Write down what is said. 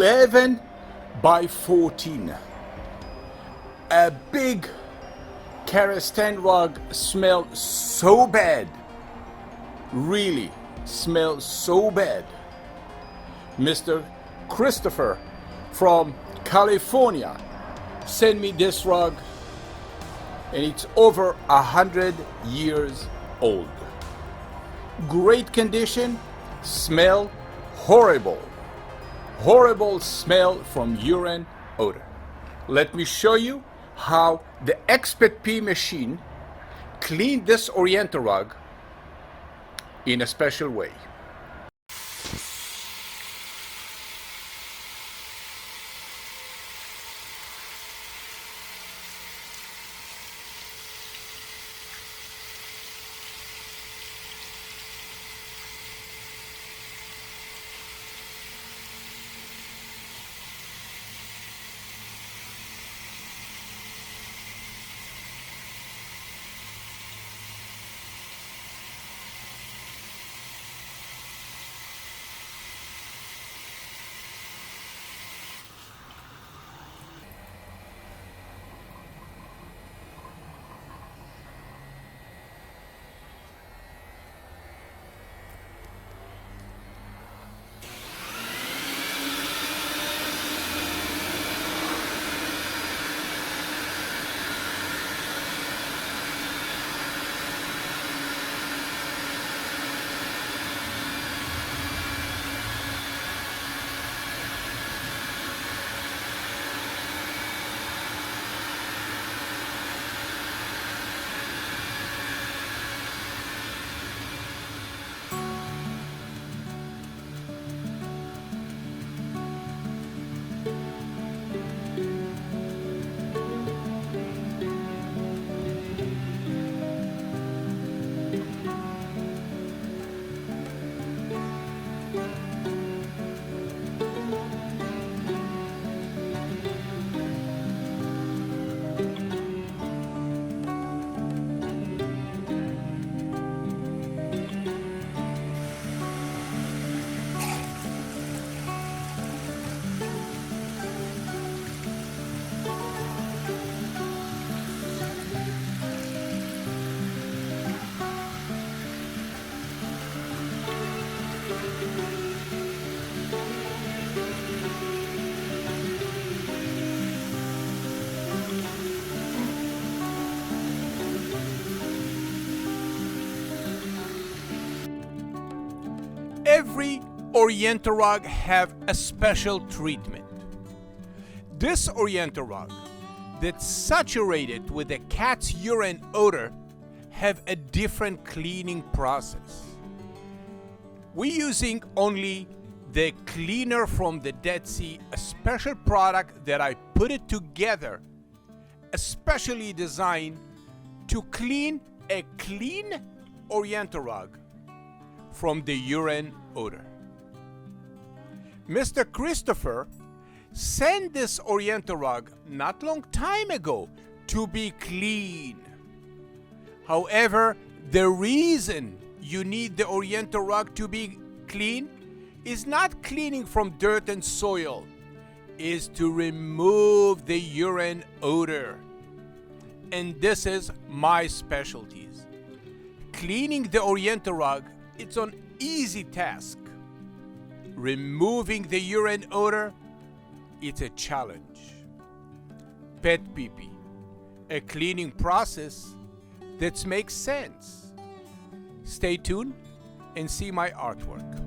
11 by 14. A big Karistan rug smelled so bad, really smelled so bad. Mr. Christopher from California sent me this rug, and it's over 100 years old. Great condition, smell horrible. Horrible smell from urine odor. Let me show you how the XpetPee machine cleaned this Oriental rug in a special way. Every Oriental rug have a special treatment. This Oriental rug that's saturated with the cat's urine odor have a different cleaning process. We're using only the cleaner from the Dead Sea, a special product that I put it together, especially designed to clean a clean Oriental rug from the urine odor. Mr. Christopher sent this Oriental rug not long time ago to be clean. However, the reason you need the Oriental rug to be clean is not cleaning from dirt and soil, is to remove the urine odor. And this is my specialties. Cleaning the Oriental rug, it's an easy task. Removing the urine odor, it's a challenge. PetPeePee, a cleaning process that makes sense. Stay tuned and see my artwork.